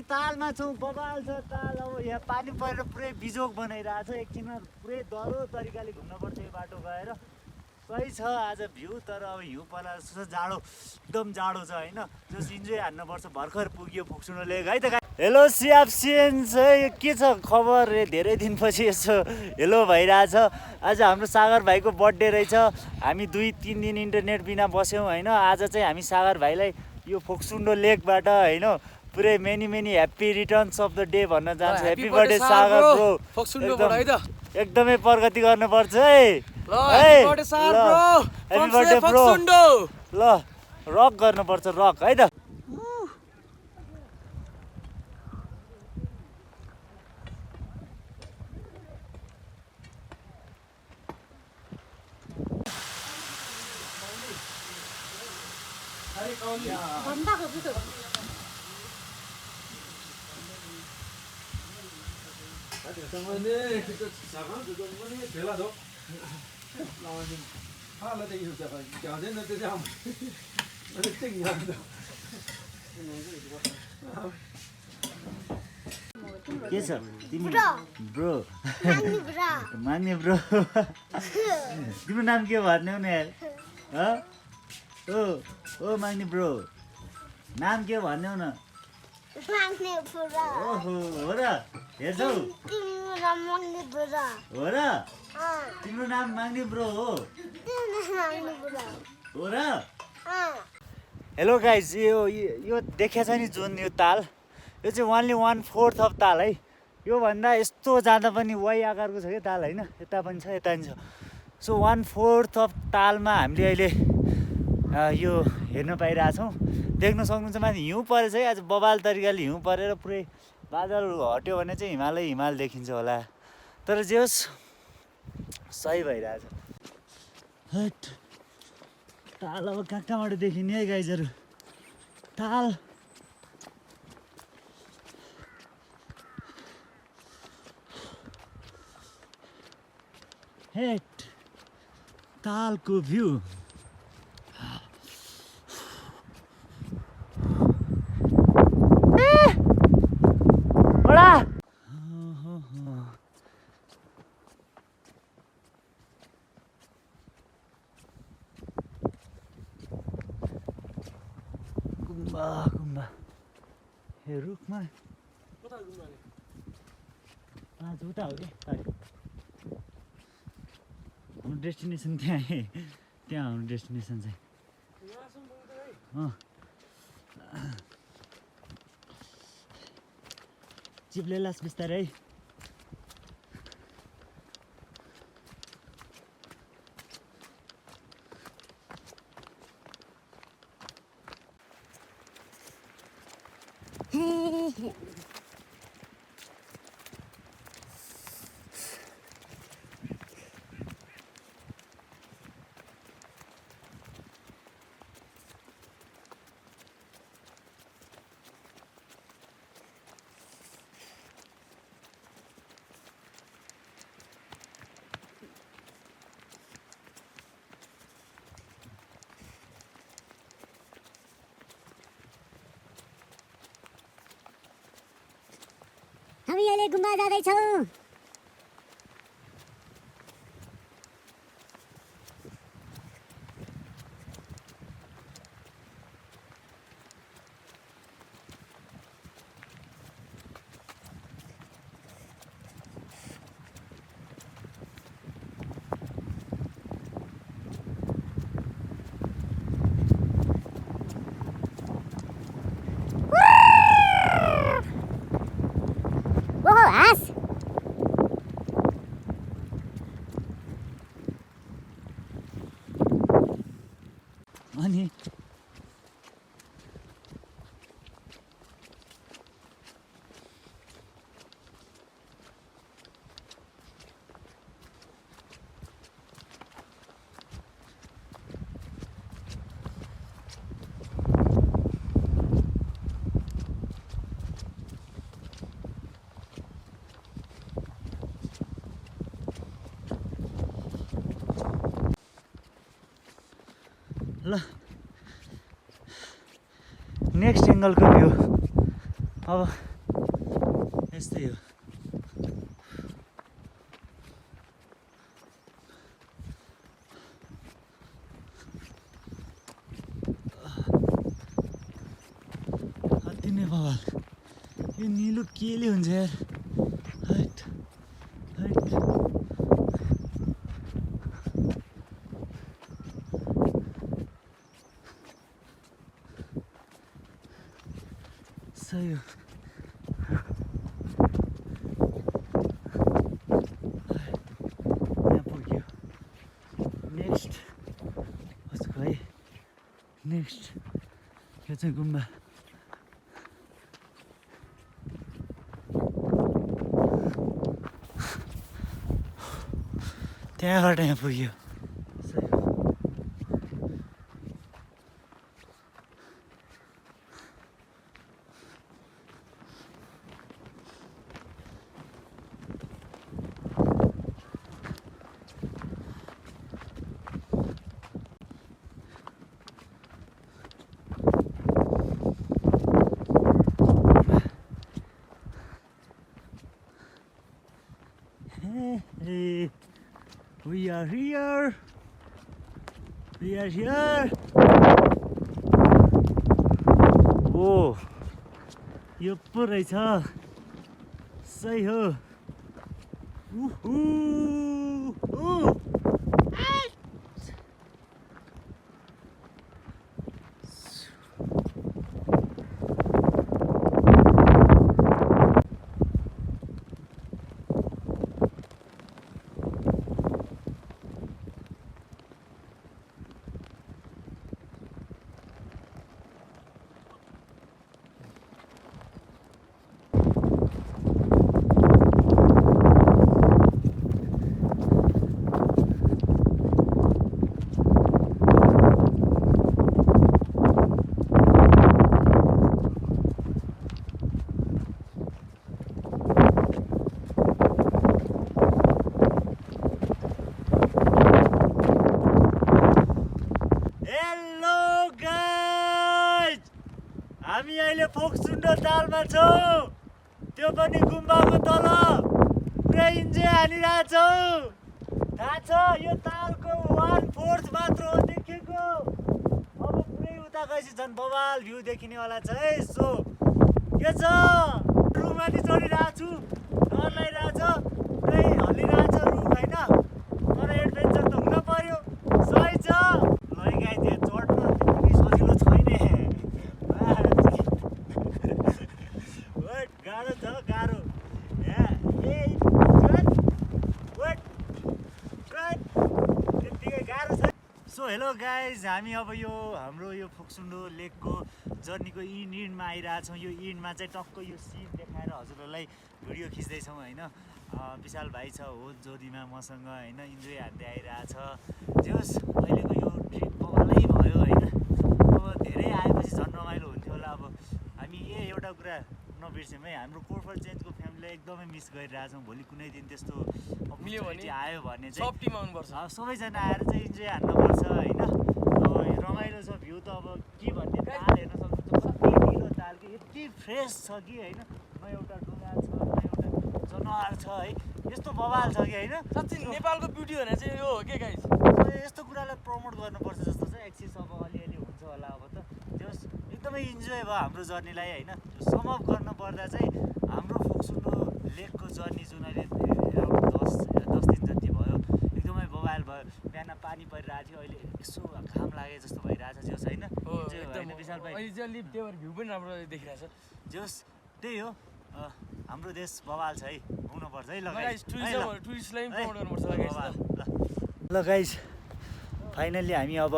तालमा छौँ, बबाल छ ताल। अब यहाँ पानी परेर पुरै बिजोग बनाइरहेको छ। एकछिनमा पुरै दह्रो तरिकाले घुम्नुपर्छ यो बाटो गएर। सही छ आज भ्यू, तर अब हिउँ पर्ला जस्तो छ, जाडो एकदम जाडो छ होइन। जस इन्जोय हान्नुपर्छ। भर्खर पुग्यो फोक्सुन्डो लेक है त। हेलो सियाप्सियन्स है, के छ खबर? धेरै दिनपछि यसो हेलो भइरहेछ। आज हाम्रो सागर भाइको बर्थडे रहेछ। हामी 2-3 दिन इन्टरनेट बिना बस्यौँ होइन। आज चाहिँ हामी सागर भाइलाई यो फोक्सुन्डो लेकबाट होइन पुरै many happy returns of the day भन्न चाहन्छु। ह्याप्पी बर्थडे सागर ब्रो। एकदमै प्रगति गर्नुपर्छ है। Happy birthday bro. ल रक गर्नुपर्छ, रक है त। के छ तिमी ब्रो? मान्ने ब्रो। तिम्रो नाम के भन्ने हो नि यार? ओ माग्ने ब्रो, नाम के भन्ने हो न? ओहो हो र? हेर्छौ हो र? तिम्रो नाम माग्ने ब्रो हो र? हेलो गाइज, यो देखिया छ नि जुन यो ताल, यो चाहिँ ओन्ली 1/4 अफ ताल है। योभन्दा यस्तो जाँदा पनि वाइ आकारको छ क्या ताल होइन। यता पनि छ यता पनि छ। सो 1/4 अफ तालमा हामीले अहिले यो हेर्न पाइरहेछौँ। देख्न सक्नुहुन्छ माथि हिउँ परेछ है। आज बबाल तरिकाले हिउँ परेर पुरै बादल हट्यो भने चाहिँ हिमाल देखिन्छ होला। तर जे होस् सही भइरहेछ। हट ताल अब कहाँबाट देखिने है गाइजहरू? ताल हेट तालको भ्यू। गुम्बा हे रुखमा उता हो कि हाम्रो डेस्टिनेसन त्यहाँ हाम्रो डेस्टिनेसन चाहिँ चिप्ले लास बिस्तारै है। हामी अहिले गुम्बा जाँदैछौँ। अनि ल नेक्स्ट एङ्गलको भ्यू अब यस्तै हो। अति नै बवाल। यो निलो केले हुन्छ यार। हैट हैट। सही हो। यहाँ पुग्यो। नेक्स्ट कसको है? नेक्स्ट यो चाहिँ गुम्बा। त्यहाँबाट यहाँ पुग्यो। सही हो। Hey, we are here. We are here. ओ यो पो रहेछ। सही हो। हामी अहिले फोक्सुन्डो तालमा छौँ। त्यो पनि गुम्बाको तल पुरै इन्जोय हानिरहेछौँ। थाहा छ यो तालको 1/4 मात्र हो देखेको। अब पुरै उता गएपछि झन् बवाल भ्यू देखिनेवाला छ है। सो के छ रुखमाथि चढिरहेको छु। डर लागिरहेछ, पुरै हल्लिरहेछ रुख होइन। तर एडभेन्चर त हुन पर्यो। सही छ। लैगाइदिए चढ्न त्यति सजिलो छैन। गाह्रो छ गाह्रो। त्यतिकै गाह्रो छ। सो हेलो गाइज, हामी अब यो हाम्रो यो फोक्सुन्डो लेकको जर्नीको इन्डमा आइरहेछौँ। यो इन्डमा चाहिँ टक्क यो सिन देखाएर हजुरहरूलाई भिडियो खिच्दैछौँ होइन। विशाल भाइ छ हो जोडीमा मसँग होइन। इन्जोय हान्दै आइरहेछ। जे होस् अहिलेको यो ट्रिप बवालै भयो होइन। अब धेरै आएपछि झन् रमाइलो हुन्थ्यो होला। अब हामी एउटा कुरा नबिर्स्यौँ है, हाम्रो कोर्फर चेन्जको फ्यामिलीलाई एकदमै मिस गरिरहेछौँ। भोलि कुनै दिन त्यस्तो अपर्च्युनिटी आयो भने चाहिँ सब टिम आउनुपर्छ। सबैजना आएर चाहिँ इन्जोय हान्नुपर्छ होइन। अब रमाइलो छ। भ्यू त अब के भन्ने, ताल हेर्न सक्नुहुन्छ। कति निलो ताल कि यति फ्रेस छ कि होइन। न एउटा ढुङ्गा छ न एउटा जनावर छ है। यस्तो बवाल छ कि होइन। साँच्चै नेपालको ब्युटी भनेर चाहिँ यो हो के गाइस। यस्तो कुरालाई प्रमोट गर्नुपर्छ जस्तो छ। एक्सिस अब अलिअलि हुन्छ होला अब त। जस एकदमै इन्जोय भयो हाम्रो जर्नीलाई होइन। सम अप गर्न पर्दा चाहिँ हाम्रो फोक्सुन्डो लेकको जर्नी जुन अहिले अराउन्ड 10 दिन जति भयो एकदमै बवाल भयो। बिहान पानी परिरहेको थियो, अहिले यसो घाम लागे जस्तो भइरहेछ। जोस् होइन विशाल भाइ अहिले चाहिँ त्यो भ्यू पनि राम्रो देखिरहेछ। जोस् त्यही हो। हाम्रो देश बवाल छ है, हुनुपर्छ है। ल टुरिस्टलाई पनि प्रमोट गर्नुपर्छ। ल गाइस, फाइनल्ली हामी अब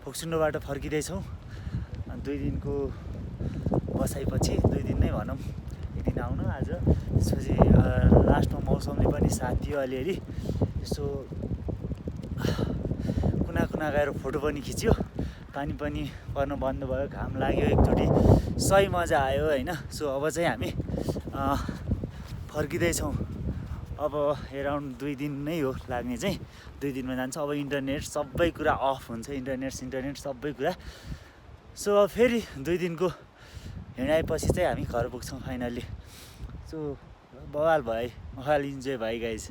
फोक्सुन्डोबाट फर्किँदैछौँ। 2 दिनको बसाइपछि, 2 दिन नै भनौँ, एक दिन आउनु आज। त्यसपछि लास्टमा मौसमले पनि साथ दियो अलिअलि। यसो कुना कुना गएर फोटो पनि खिच्यो। पानी पनि पर्न बन्द भयो, घाम लाग्यो एकचोटि, सही मजा आयो होइन। सो अब चाहिँ हामी फर्किँदैछौँ। अब एराउन्ड 2 दिन नै हो लाग्ने चाहिँ। 2 दिनमा जान्छ। अब इन्टरनेट सबै कुरा अफ हुन्छ। इन्टरनेट सबै कुरा। सो फेरि 2 दिनको हिँडाइपछि चाहिँ हामी घर पुग्छौँ फाइनल्ली। कस्तो बवाल भयो, बवाल इन्जोय भयो गाइस।